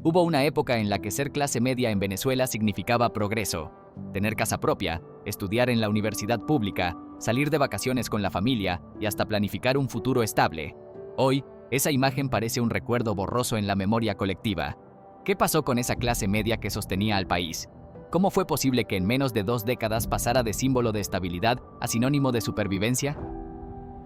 Hubo una época en la que ser clase media en Venezuela significaba progreso. Tener casa propia, estudiar en la universidad pública, salir de vacaciones con la familia y hasta planificar un futuro estable. Hoy, esa imagen parece un recuerdo borroso en la memoria colectiva. ¿Qué pasó con esa clase media que sostenía al país? ¿Cómo fue posible que en menos de 2 décadas pasara de símbolo de estabilidad a sinónimo de supervivencia?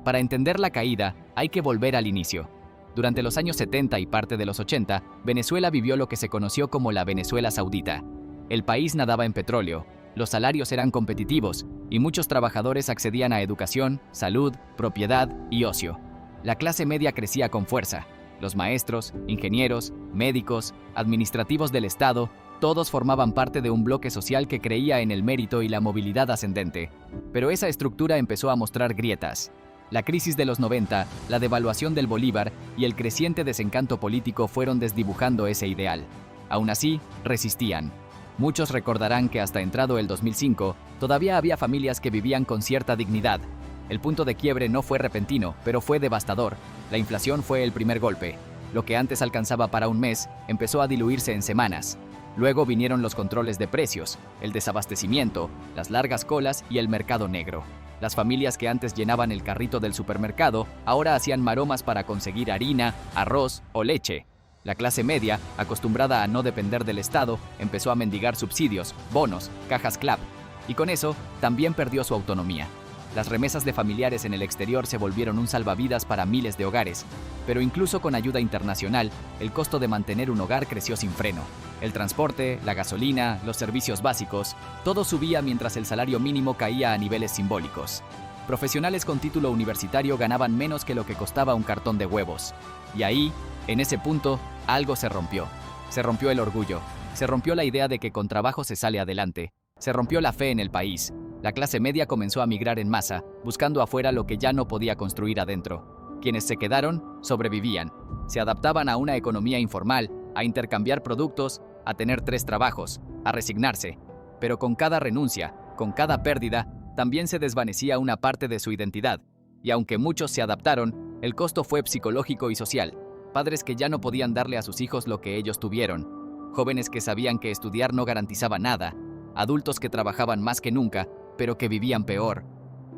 Para entender la caída, hay que volver al inicio. Durante los años 70 y parte de los 80, Venezuela vivió lo que se conoció como la Venezuela Saudita. El país nadaba en petróleo, los salarios eran competitivos y muchos trabajadores accedían a educación, salud, propiedad y ocio. La clase media crecía con fuerza. Los maestros, ingenieros, médicos, administrativos del Estado, todos formaban parte de un bloque social que creía en el mérito y la movilidad ascendente. Pero esa estructura empezó a mostrar grietas. La crisis de los 90, la devaluación del bolívar y el creciente desencanto político fueron desdibujando ese ideal. Aún así, resistían. Muchos recordarán que hasta entrado el 2005, todavía había familias que vivían con cierta dignidad. El punto de quiebre no fue repentino, pero fue devastador. La inflación fue el primer golpe. Lo que antes alcanzaba para un mes, empezó a diluirse en semanas. Luego vinieron los controles de precios, el desabastecimiento, las largas colas y el mercado negro. Las familias que antes llenaban el carrito del supermercado, ahora hacían maromas para conseguir harina, arroz o leche. La clase media, acostumbrada a no depender del Estado, empezó a mendigar subsidios, bonos, cajas CLAP, y con eso también perdió su autonomía. Las remesas de familiares en el exterior se volvieron un salvavidas para miles de hogares, pero incluso con ayuda internacional, el costo de mantener un hogar creció sin freno. El transporte, la gasolina, los servicios básicos, todo subía mientras el salario mínimo caía a niveles simbólicos. Profesionales con título universitario ganaban menos que lo que costaba un cartón de huevos. Y ahí, en ese punto, algo se rompió. Se rompió el orgullo, se rompió la idea de que con trabajo se sale adelante, se rompió la fe en el país. La clase media comenzó a migrar en masa, buscando afuera lo que ya no podía construir adentro. Quienes se quedaron, sobrevivían. Se adaptaban a una economía informal, a intercambiar productos, a tener 3 trabajos, a resignarse. Pero con cada renuncia, con cada pérdida, también se desvanecía una parte de su identidad. Y aunque muchos se adaptaron, el costo fue psicológico y social. Padres que ya no podían darle a sus hijos lo que ellos tuvieron. Jóvenes que sabían que estudiar no garantizaba nada. Adultos que trabajaban más que nunca, pero que vivían peor.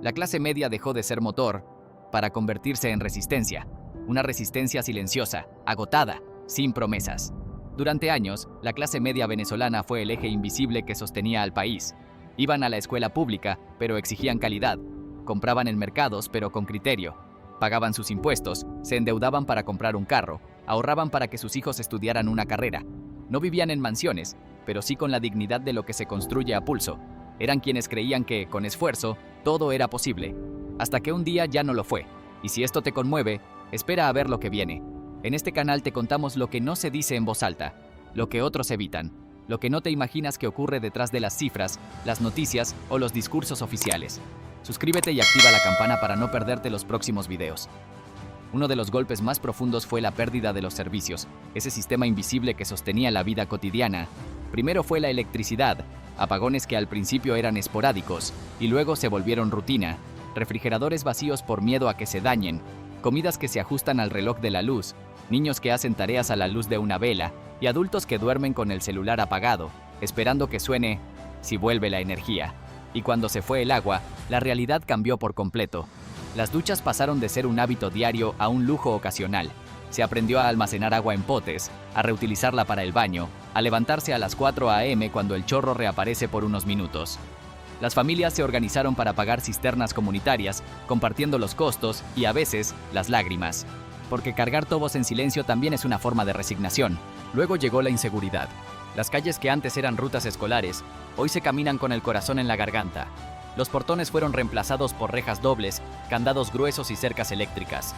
La clase media dejó de ser motor para convertirse en resistencia. Una resistencia silenciosa, agotada, sin promesas. Durante años, la clase media venezolana fue el eje invisible que sostenía al país. Iban a la escuela pública, pero exigían calidad. Compraban en mercados, pero con criterio. Pagaban sus impuestos, se endeudaban para comprar un carro, ahorraban para que sus hijos estudiaran una carrera. No vivían en mansiones, pero sí con la dignidad de lo que se construye a pulso. Eran quienes creían que, con esfuerzo, todo era posible. Hasta que un día ya no lo fue. Y si esto te conmueve, espera a ver lo que viene. En este canal te contamos lo que no se dice en voz alta, lo que otros evitan, lo que no te imaginas que ocurre detrás de las cifras, las noticias o los discursos oficiales. Suscríbete y activa la campana para no perderte los próximos videos. Uno de los golpes más profundos fue la pérdida de los servicios, ese sistema invisible que sostenía la vida cotidiana. Primero fue la electricidad, apagones que al principio eran esporádicos y luego se volvieron rutina, refrigeradores vacíos por miedo a que se dañen, comidas que se ajustan al reloj de la luz, niños que hacen tareas a la luz de una vela y adultos que duermen con el celular apagado, esperando que suene si vuelve la energía. Y cuando se fue el agua, la realidad cambió por completo. Las duchas pasaron de ser un hábito diario a un lujo ocasional. Se aprendió a almacenar agua en potes, a reutilizarla para el baño, a levantarse a las 4 a.m. cuando el chorro reaparece por unos minutos. Las familias se organizaron para pagar cisternas comunitarias, compartiendo los costos y a veces las lágrimas. Porque cargar tobos en silencio también es una forma de resignación. Luego llegó la inseguridad. Las calles que antes eran rutas escolares, hoy se caminan con el corazón en la garganta. Los portones fueron reemplazados por rejas dobles, candados gruesos y cercas eléctricas.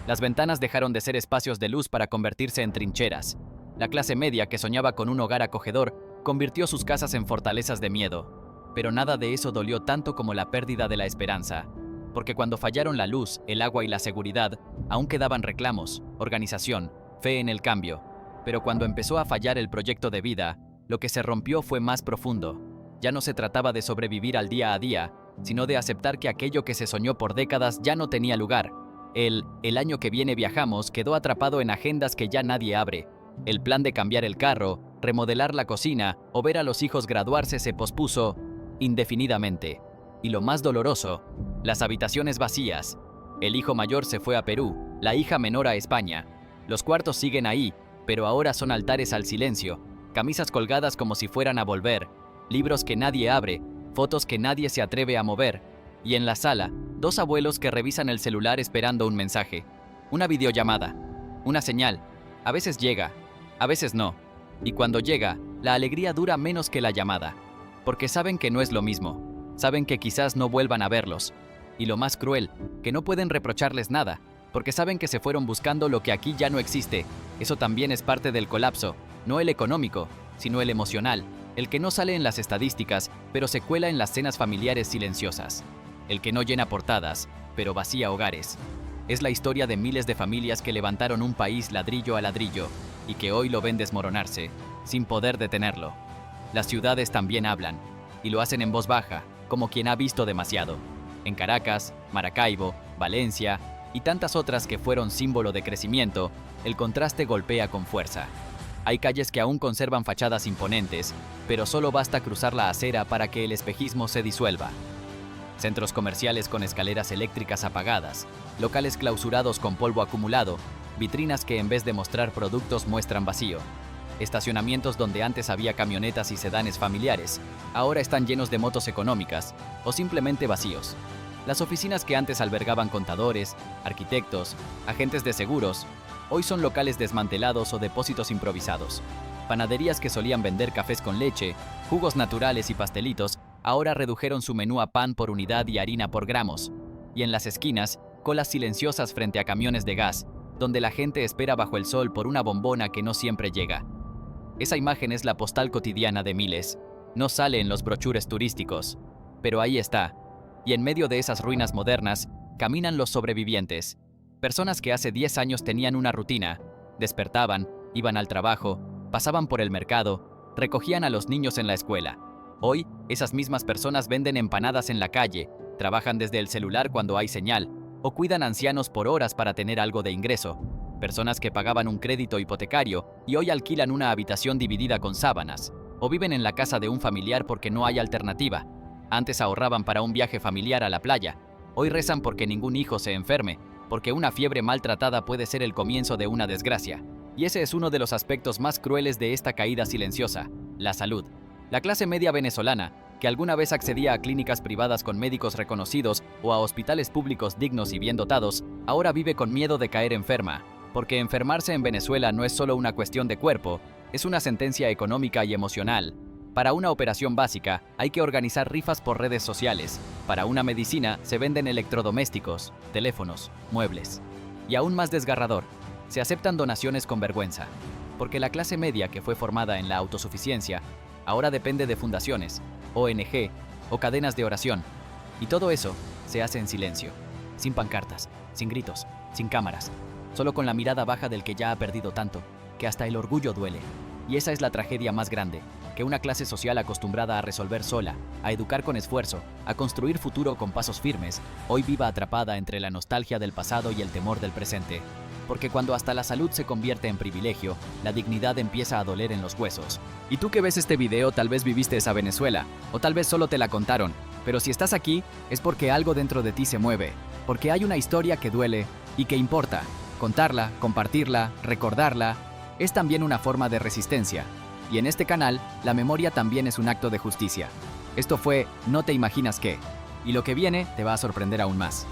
Las ventanas dejaron de ser espacios de luz para convertirse en trincheras. La clase media, que soñaba con un hogar acogedor, convirtió sus casas en fortalezas de miedo. Pero nada de eso dolió tanto como la pérdida de la esperanza. Porque cuando fallaron la luz, el agua y la seguridad, aún quedaban reclamos, organización, fe en el cambio. Pero cuando empezó a fallar el proyecto de vida, lo que se rompió fue más profundo. Ya no se trataba de sobrevivir al día a día, sino de aceptar que aquello que se soñó por décadas ya no tenía lugar. El año que viene viajamos quedó atrapado en agendas que ya nadie abre. El plan de cambiar el carro, remodelar la cocina o ver a los hijos graduarse se pospuso indefinidamente. Y lo más doloroso, las habitaciones vacías. El hijo mayor se fue a Perú, la hija menor a España. Los cuartos siguen ahí, pero ahora son altares al silencio, camisas colgadas como si fueran a volver, libros que nadie abre, fotos que nadie se atreve a mover. Y en la sala, dos abuelos que revisan el celular esperando un mensaje, una videollamada, una señal. A veces llega, a veces no. Y cuando llega, la alegría dura menos que la llamada, porque saben que no es lo mismo, saben que quizás no vuelvan a verlos. Y lo más cruel, que no pueden reprocharles nada, porque saben que se fueron buscando lo que aquí ya no existe. Eso también es parte del colapso, no el económico, sino el emocional, el que no sale en las estadísticas, pero se cuela en las cenas familiares silenciosas. El que no llena portadas, pero vacía hogares. Es la historia de miles de familias que levantaron un país ladrillo a ladrillo y que hoy lo ven desmoronarse, sin poder detenerlo. Las ciudades también hablan, y lo hacen en voz baja, como quien ha visto demasiado. En Caracas, Maracaibo, Valencia y tantas otras que fueron símbolo de crecimiento, el contraste golpea con fuerza. Hay calles que aún conservan fachadas imponentes, pero solo basta cruzar la acera para que el espejismo se disuelva. Centros comerciales con escaleras eléctricas apagadas, locales clausurados con polvo acumulado, vitrinas que en vez de mostrar productos muestran vacío. Estacionamientos donde antes había camionetas y sedanes familiares, ahora están llenos de motos económicas o simplemente vacíos. Las oficinas que antes albergaban contadores, arquitectos, agentes de seguros, hoy son locales desmantelados o depósitos improvisados. Panaderías que solían vender cafés con leche, jugos naturales y pastelitos, ahora redujeron su menú a pan por unidad y harina por gramos. Y en las esquinas, colas silenciosas frente a camiones de gas, donde la gente espera bajo el sol por una bombona que no siempre llega. Esa imagen es la postal cotidiana de miles. No sale en los brochures turísticos, pero ahí está. Y en medio de esas ruinas modernas, caminan los sobrevivientes. Personas que hace 10 años tenían una rutina. Despertaban, iban al trabajo, pasaban por el mercado, recogían a los niños en la escuela. Hoy, esas mismas personas venden empanadas en la calle, trabajan desde el celular cuando hay señal, o cuidan ancianos por horas para tener algo de ingreso. Personas que pagaban un crédito hipotecario y hoy alquilan una habitación dividida con sábanas, o viven en la casa de un familiar porque no hay alternativa. Antes ahorraban para un viaje familiar a la playa, hoy rezan porque ningún hijo se enferme, porque una fiebre maltratada puede ser el comienzo de una desgracia. Y ese es uno de los aspectos más crueles de esta caída silenciosa, la salud. La clase media venezolana, que alguna vez accedía a clínicas privadas con médicos reconocidos o a hospitales públicos dignos y bien dotados, ahora vive con miedo de caer enferma, porque enfermarse en Venezuela no es solo una cuestión de cuerpo, es una sentencia económica y emocional. Para una operación básica, hay que organizar rifas por redes sociales. Para una medicina, se venden electrodomésticos, teléfonos, muebles. Y aún más desgarrador, se aceptan donaciones con vergüenza, porque la clase media que fue formada en la autosuficiencia, ahora depende de fundaciones, ONG o cadenas de oración. Y todo eso se hace en silencio, sin pancartas, sin gritos, sin cámaras, solo con la mirada baja del que ya ha perdido tanto, que hasta el orgullo duele. Y esa es la tragedia más grande, que una clase social acostumbrada a resolver sola, a educar con esfuerzo, a construir futuro con pasos firmes, hoy viva atrapada entre la nostalgia del pasado y el temor del presente. Porque cuando hasta la salud se convierte en privilegio, la dignidad empieza a doler en los huesos. Y tú que ves este video tal vez viviste esa Venezuela, o tal vez solo te la contaron, pero si estás aquí es porque algo dentro de ti se mueve, porque hay una historia que duele y que importa. Contarla, compartirla, recordarla, es también una forma de resistencia. Y en este canal, la memoria también es un acto de justicia. Esto fue No te imaginas qué, y lo que viene te va a sorprender aún más.